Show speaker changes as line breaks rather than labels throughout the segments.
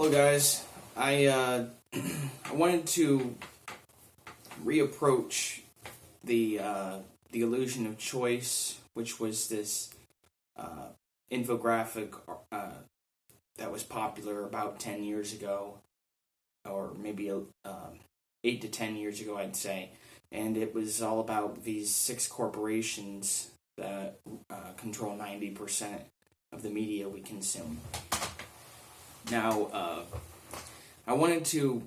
Hello, guys. I I wanted to reapproach the illusion of choice, which was this infographic that was popular about 10 years ago, or maybe 8 to 10 years ago, I'd say. And it was all about these 6 corporations that control 90% of the media we consume. Now, I wanted to.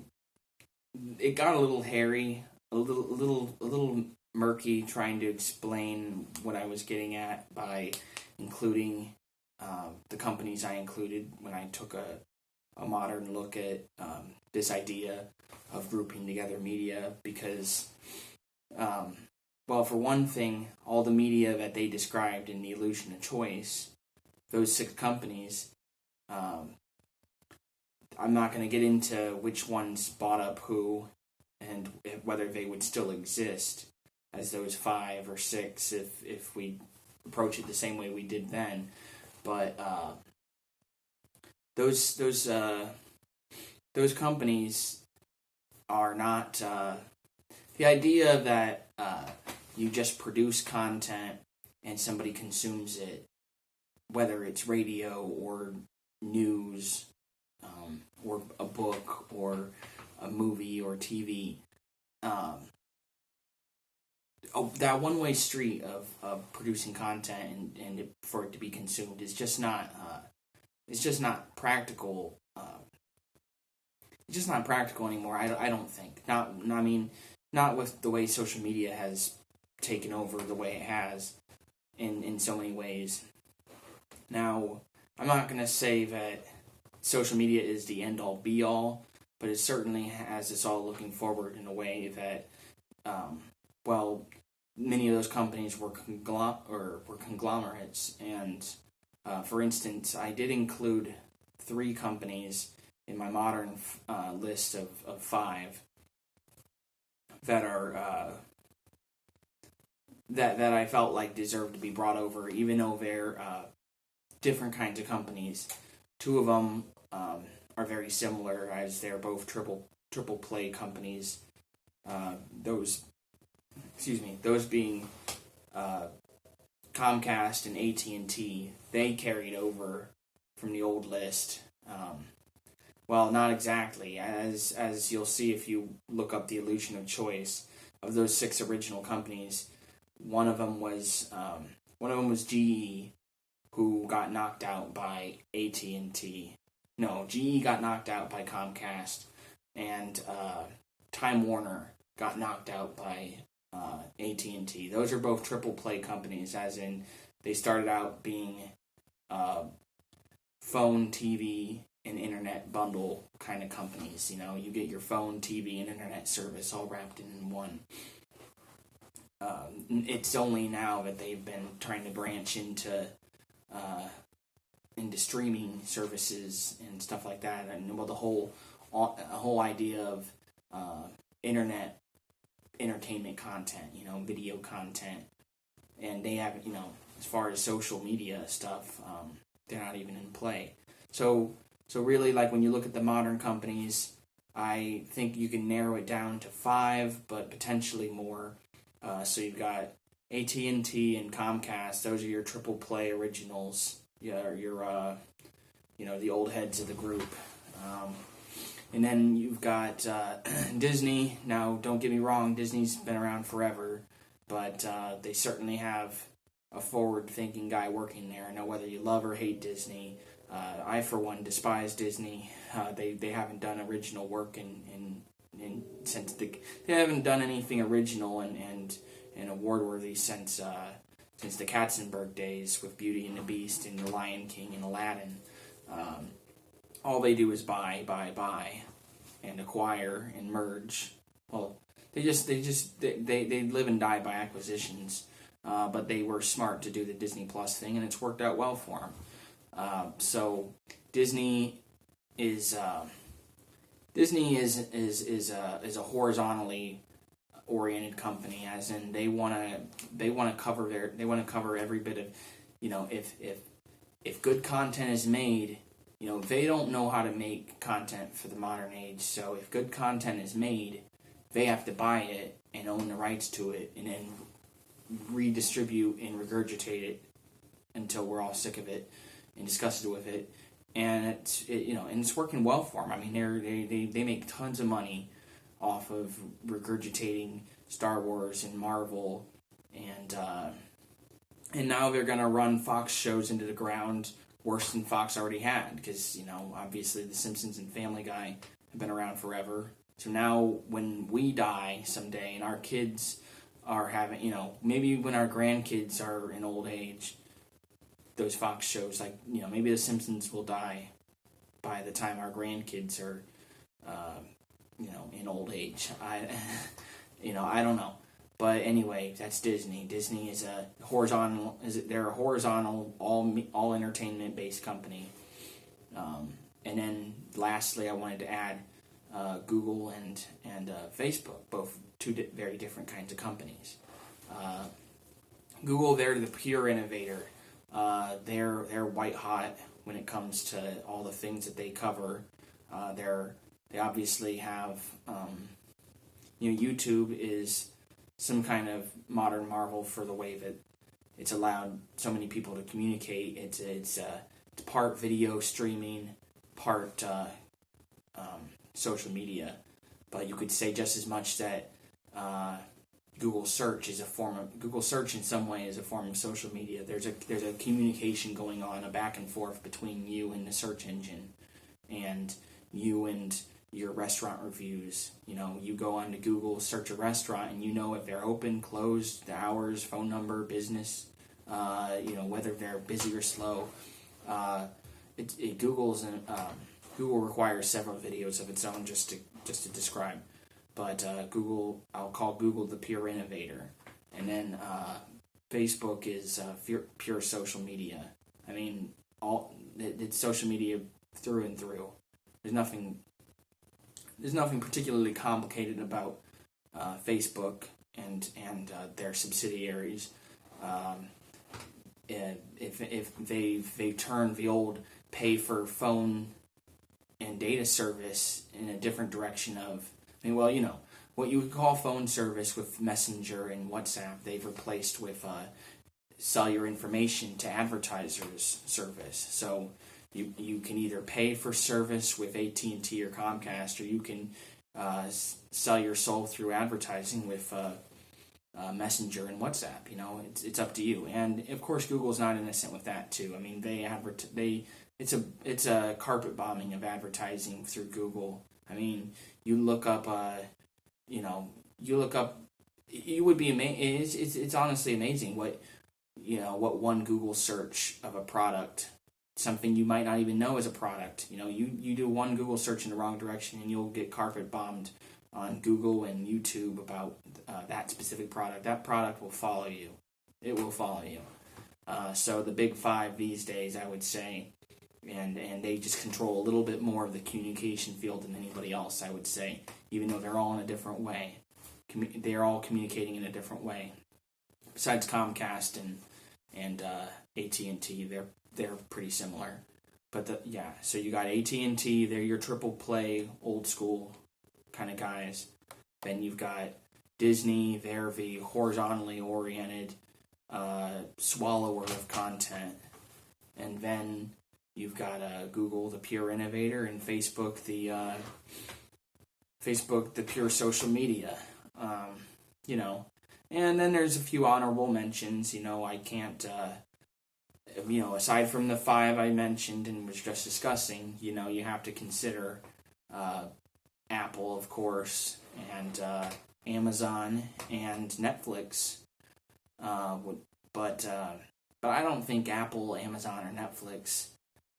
It got a little hairy, a little murky, trying to explain what I was getting at by including the companies I included when I took a modern look at this idea of grouping together media. Because, well, for one thing, all the media that they described in The Illusion of Choice, those 6 companies. I'm not going to get into which ones bought up who and whether they would still exist as those 5 or 6 if we approach it the same way we did then. But those companies are not the idea that you just produce content and somebody consumes it, whether it's radio or news, or a book, or a movie, or TV. That one-way street of producing content and for it to be consumed is just not. It's just not practical. It's just not practical anymore. I don't think. Not with the way social media has taken over the way it has, in so many ways. Now, I'm not going to say that social media is the end-all, be-all, but it certainly has us all looking forward in a way that, many of those companies were conglomerates. And, for instance, I did include 3 companies in my modern list of 5 that are that I felt like deserved to be brought over, even though they're different kinds of companies. 2 of them are very similar, as they're both triple play companies. Those being Comcast and AT&T. They carried over from the old list. Well, not exactly, as you'll see if you look up The Illusion of Choice. Of those 6 original companies, one of them was GE, who got knocked out by AT&T. No, GE got knocked out by Comcast, and Time Warner got knocked out by AT&T. Those are both triple play companies, as in they started out being phone, TV, and internet bundle kind of companies. You know, you get your phone, TV, and internet service all wrapped in one. It's only now that they've been trying to branch into streaming services and stuff like that, and the whole idea of internet entertainment content, video content, and they have, as far as social media stuff, they're not even in play. So really, like, when you look at the modern companies, I think you can narrow it down to 5, but potentially more. So you've got AT&T and Comcast. Those are your triple play originals. Your the old heads of the group. And then you've got Disney. Now, don't get me wrong, Disney's been around forever, but they certainly have a forward-thinking guy working there. Now, whether you love or hate Disney, I, for one, despise Disney. They haven't done original work since they haven't done anything original and award-worthy since the Katzenberg days with Beauty and the Beast and The Lion King and Aladdin. All they do is buy, and acquire and merge. Well, they live and die by acquisitions. But they were smart to do the Disney Plus thing, and it's worked out well for them. So Disney is a horizontally oriented company, as in they want to cover every bit of, if good content is made, they don't know how to make content for the modern age. So if good content is made, they have to buy it and own the rights to it, and then redistribute and regurgitate it until we're all sick of it and disgusted with it. And it's working well for them. I mean, they make tons of money off of regurgitating Star Wars and Marvel, and now they're gonna run Fox shows into the ground worse than Fox already had, because obviously The Simpsons and Family Guy have been around forever. So now when we die someday and our kids are having, maybe when our grandkids are in old age, those Fox shows, like, maybe The Simpsons will die by the time our grandkids are, in old age. I don't know. But anyway, that's Disney. Disney is they're a horizontal, all entertainment based company. And then lastly, I wanted to add Google and Facebook, both two very different kinds of companies. Google, they're the pure innovator. They're white hot when it comes to all the things that they cover. They obviously have YouTube is some kind of modern marvel for the way that it's allowed so many people to communicate. It's part video streaming, part social media, but you could say just as much that Google Search in some way is a form of social media. There's a communication going on, a back and forth between you and the search engine, and you and your restaurant reviews. You go onto Google, search a restaurant, and if they're open, closed, the hours, phone number, business, whether they're busy or slow. Google requires several videos of its own just to describe. But I'll call Google the pure innovator. And then Facebook is pure social media. I mean, it's social media through and through. There's nothing particularly complicated about Facebook and their subsidiaries. If they've turned the old pay for phone and data service in a different direction of, what you would call phone service with Messenger and WhatsApp, they've replaced with sell your information to advertisers service. So you can either pay for service with AT&T or Comcast, or you can sell your soul through advertising with Messenger and WhatsApp. It's up to you. And of course, Google's not innocent with that too. I mean, it's a carpet bombing of advertising through Google. I mean, you look up, you would be amazed. It's honestly amazing what one Google search of a product, something you might not even know is a product. You do one Google search in the wrong direction and you'll get carpet bombed on Google and YouTube about that specific product. That product will follow you. It will follow you. So the big five these days, I would say, and they just control a little bit more of the communication field than anybody else, I would say, even though they're all in a different way. They're all communicating in a different way. Besides Comcast and AT&T, they're pretty similar. But so you got AT&T, they're your triple play, old school kind of guys. Then you've got Disney, they're the horizontally oriented swallower of content. And then you've got Google, the pure innovator, and Facebook, the pure social media. And then there's a few honorable mentions. I can't, aside from the five I mentioned and was just discussing, you have to consider Apple, of course, and Amazon and Netflix. But I don't think Apple, Amazon, or Netflix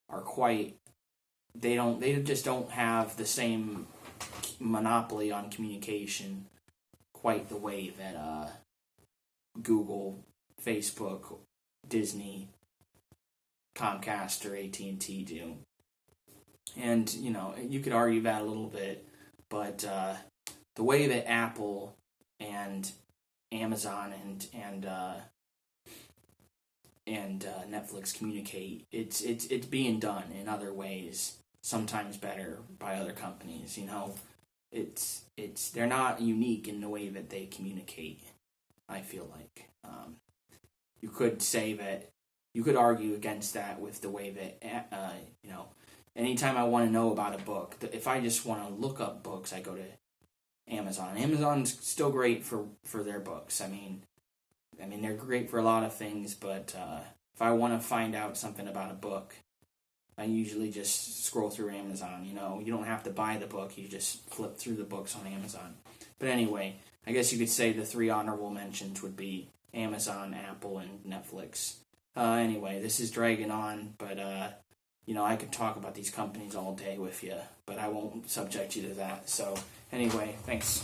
are quite. They just don't have the same monopoly on communication quite the way that Google, Facebook, Disney, Comcast, or AT&T do. And you could argue that a little bit, but the way that Apple and Amazon and Netflix communicate. It's being done in other ways, sometimes better by other companies. You know, they're not unique in the way that they communicate. I feel like you could say that you could argue against that with the way that you know. Anytime I want to know about a book, if I just want to look up books, I go to Amazon. Amazon's still great for their books. I mean they're great for a lot of things, but if I want to find out something about a book, I usually just scroll through Amazon. You know, you don't have to buy the book; you just flip through the books on Amazon. But anyway, I guess you could say the 3 honorable mentions would be Amazon, Apple, and Netflix. Anyway, this is dragging on, but you know, I could talk about these companies all day with you, but I won't subject you to that. So anyway, thanks.